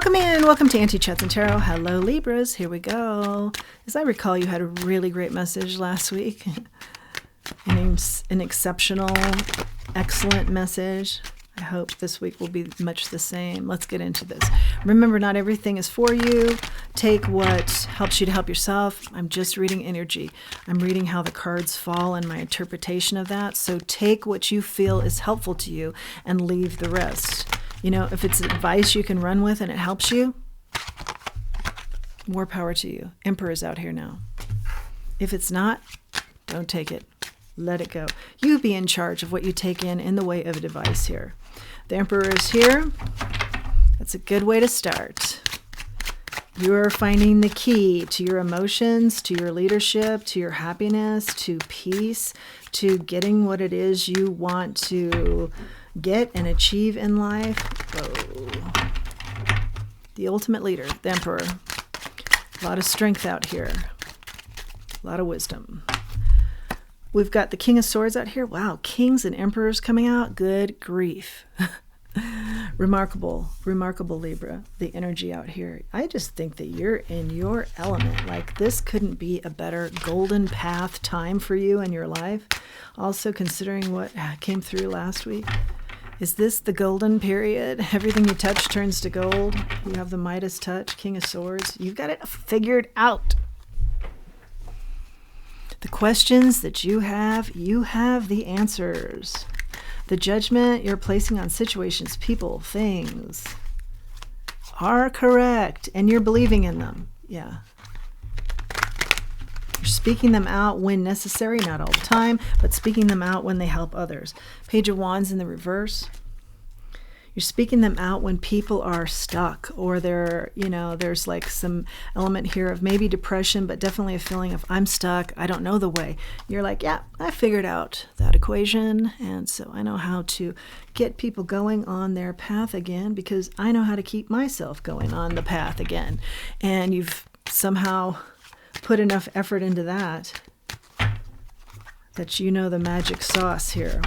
Welcome in. Welcome to Auntie Chats and Tarot. Hello, Libras. Here we go. As I recall, you had a really great message last week. An exceptional, excellent message. I hope this week will be much the same. Let's get into this. Remember, not everything is for you. Take what helps you to help yourself. I'm just reading energy. I'm reading how the cards fall and my interpretation of that. So take what you feel is helpful to you and leave the rest. You know, if it's advice you can run with and it helps you, more power to you. Emperor is out here now. If it's not, don't take it. Let it go. You be in charge of what you take in the way of advice here. The Emperor is here. That's a good way to start. You're finding the key to your emotions, to your leadership, to your happiness, to peace, to getting what it is you want to get and achieve in life. Whoa. The ultimate leader, the Emperor. A lot of strength out here. A lot of wisdom. We've got the King of Swords out here. Wow, kings and emperors coming out. Good grief. Remarkable Libra, the energy out here. I just think that you're in your element. Like, this couldn't be a better golden path time for you in your life. Also, considering what came through last week. Is this the golden period? Everything you touch turns to gold. You have the Midas touch, King of Swords. You've got it figured out. The questions that you have the answers. The judgment you're placing on situations, people, things are correct, and you're believing in them. Yeah. You're speaking them out when necessary, not all the time, but speaking them out when they help others. Page of Wands in the reverse. You're speaking them out when people are stuck, or they're, there's like some element here of maybe depression, but definitely a feeling of I'm stuck, I don't know the way. You're like, yeah, I figured out that equation, and so I know how to get people going on their path again because I know how to keep myself going on the path again. And you've somehow put enough effort into that you know the magic sauce here.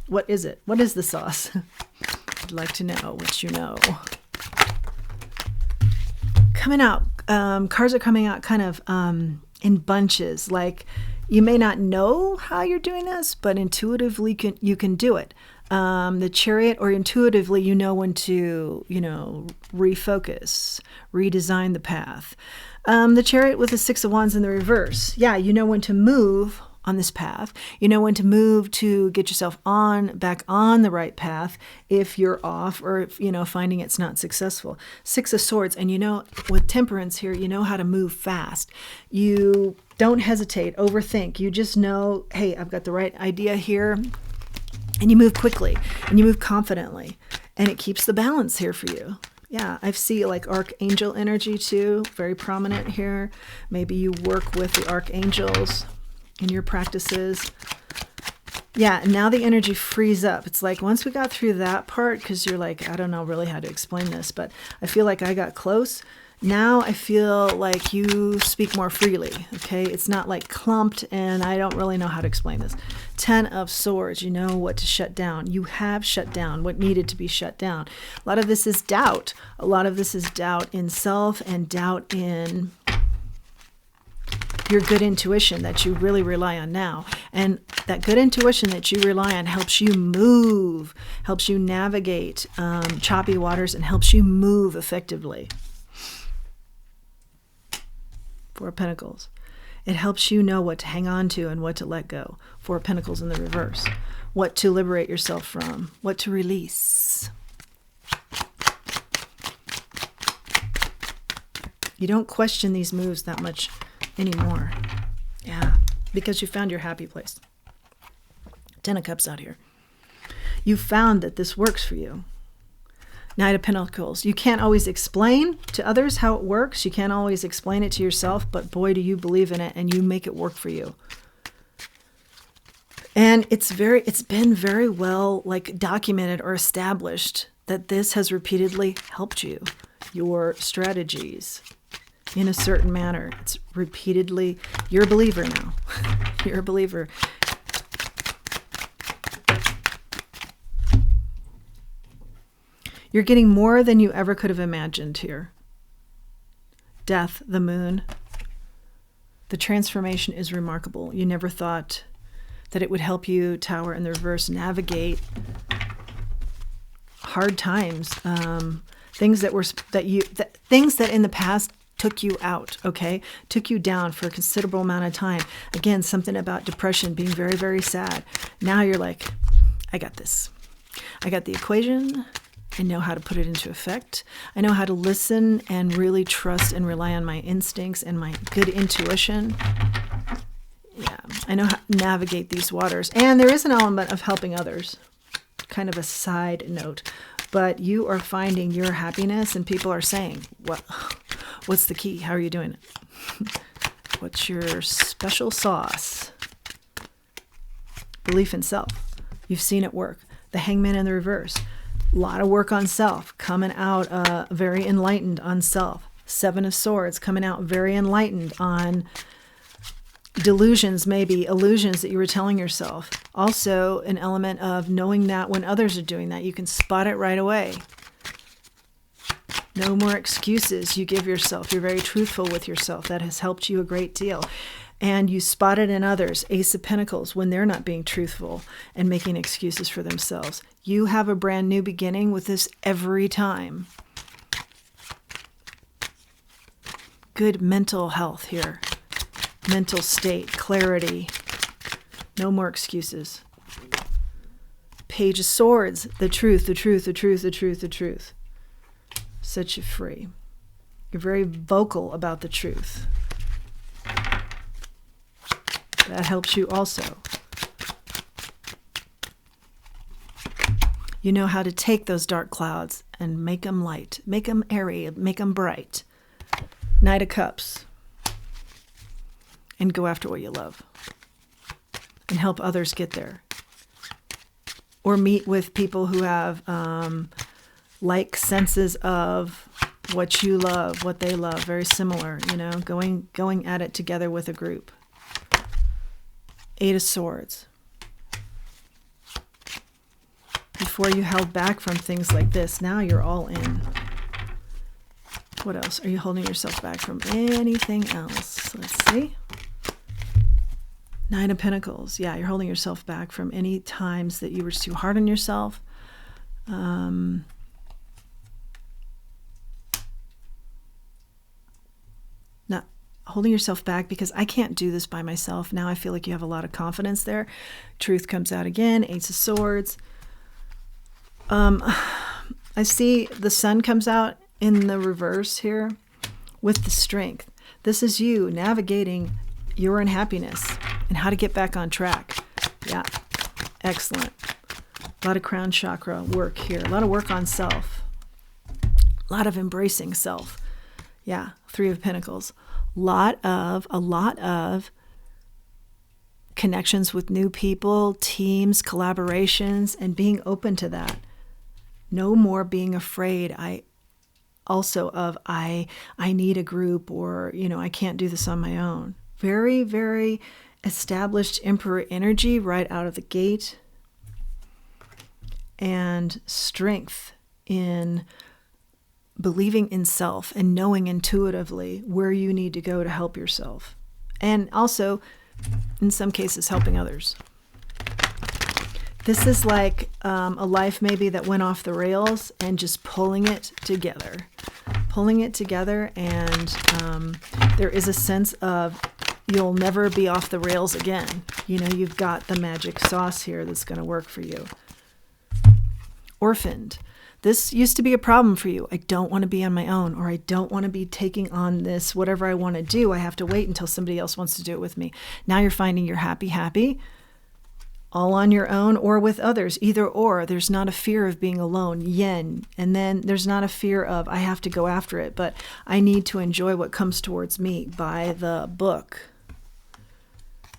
What is it? What is the sauce? I'd like to know what you know. Coming out, cards are coming out kind of in bunches. Like, you may not know how you're doing this, but intuitively you can do it. The Chariot, or intuitively you know when to, refocus, redesign the path. The Chariot with the Six of Wands in the reverse. Yeah, you know when to move on this path. You know when to move to get yourself back on the right path if you're off, or if, finding it's not successful. Six of Swords, and with Temperance here, you know how to move fast. You don't hesitate, overthink. You just know, hey, I've got the right idea here. And you move quickly, and you move confidently, and it keeps the balance here for you. Yeah, I see like archangel energy too, very prominent here. Maybe you work with the archangels in your practices. Yeah, now the energy frees up. It's like once we got through that part, because you're like, I don't know really how to explain this, but I feel like I got close. Now I feel like you speak more freely, okay? It's not like clumped, and I don't really know how to explain this. 10 of Swords, you know what to shut down. You have shut down what needed to be shut down. A lot of this is doubt. A lot of this is doubt in self and doubt in your good intuition that you really rely on now. And that good intuition that you rely on helps you move, helps you navigate choppy waters, and helps you move effectively. Four of Pentacles. It helps you know what to hang on to and what to let go. Four of Pentacles in the reverse. What to liberate yourself from. What to release. You don't question these moves that much anymore. Yeah, because you found your happy place. 10 of Cups out here. You found that this works for you. Knight of Pentacles. You can't always explain to others how it works. You can't always explain it to yourself, but boy, do you believe in it, and you make it work for you. And it's been very well documented or established that this has repeatedly helped you. Your strategies in a certain manner. It's repeatedly, you're a believer now. You're a believer. You're getting more than you ever could have imagined here. Death, the moon. The transformation is remarkable. You never thought that it would help you, Tower in the reverse, navigate hard times, things that in the past took you out, okay? Took you down for a considerable amount of time. Again, something about depression, being very, very sad. Now you're like, I got this. I got the equation. I know how to put it into effect. I know how to listen and really trust and rely on my instincts and my good intuition. Yeah, I know how to navigate these waters. And there is an element of helping others, kind of a side note. But you are finding your happiness, and people are saying, what's the key? How are you doing it? What's your special sauce? Belief in self. You've seen it work. The Hangman in the reverse. A lot of work on self, coming out very enlightened on self. Seven of Swords, coming out very enlightened on delusions, maybe illusions that you were telling yourself. Also, an element of knowing that when others are doing that, you can spot it right away. No more excuses you give yourself. You're very truthful with yourself. That has helped you a great deal. And you spot it in others, Ace of Pentacles, when they're not being truthful and making excuses for themselves. You have a brand new beginning with this every time. Good mental health here. Mental state, clarity. No more excuses. Page of Swords, the truth, the truth, the truth, the truth, the truth. Set you free. You're very vocal about the truth. That helps you also. You know how to take those dark clouds and make them light, make them airy, make them bright. Knight of Cups. And go after what you love. And help others get there. Or meet with people who have like senses of what you love, what they love. Very similar, going at it together with a group. Eight of Swords. Before you held back from things like this, now you're all in. What else? Are you holding yourself back from anything else? Let's see. Nine of Pentacles. Yeah, you're holding yourself back from any times that you were too hard on yourself. Not holding yourself back because I can't do this by myself. Now I feel like you have a lot of confidence there. Truth comes out again. Ace of Swords. I see the Sun comes out in the reverse here with the Strength. This is you navigating your unhappiness and how to get back on track. Yeah, excellent. A lot of crown chakra work here. A lot of work on self. A lot of embracing self. Yeah, Three of Pentacles. A lot of connections with new people, teams, collaborations, and being open to that. No more being afraid. I need a group, or, I can't do this on my own. Very, very established Emperor energy right out of the gate. And strength in believing in self and knowing intuitively where you need to go to help yourself. And also, in some cases, helping others. This is like a life maybe that went off the rails, and just pulling it together. Pulling it together, and there is a sense of you'll never be off the rails again. You've got the magic sauce here that's going to work for you. Orphaned. This used to be a problem for you. I don't want to be on my own, or I don't want to be taking on this, whatever I want to do. I have to wait until somebody else wants to do it with me. Now you're finding you're happy, all on your own or with others, either or. There's not a fear of being alone, yin. And then there's not a fear of I have to go after it, but I need to enjoy what comes towards me by the book.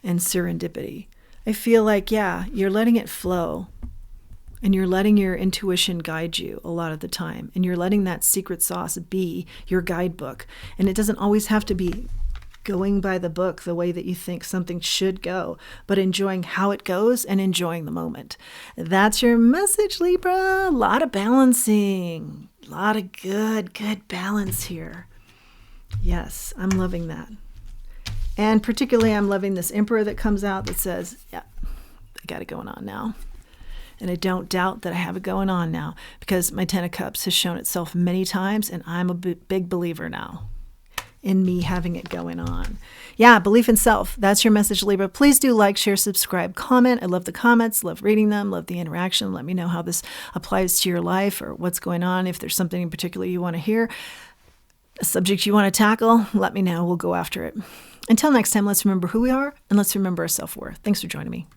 And serendipity. I feel like, you're letting it flow. And you're letting your intuition guide you a lot of the time. And you're letting that secret sauce be your guidebook. And it doesn't always have to be going by the book the way that you think something should go, but enjoying how it goes and enjoying the moment. That's your message, Libra. A lot of balancing, a lot of good balance here. Yes, I'm loving that. And particularly, I'm loving this Emperor that comes out that says, yeah, I got it going on now. And I don't doubt that I have it going on now because my Ten of Cups has shown itself many times, and I'm a big believer now in me having it going on. Yeah, belief in self. That's your message, Libra. Please do like, share, subscribe, comment. I love the comments, love reading them, love the interaction. Let me know how this applies to your life or what's going on. If there's something in particular you want to hear, a subject you want to tackle, let me know. We'll go after it. Until next time, let's remember who we are and let's remember our self-worth. Thanks for joining me.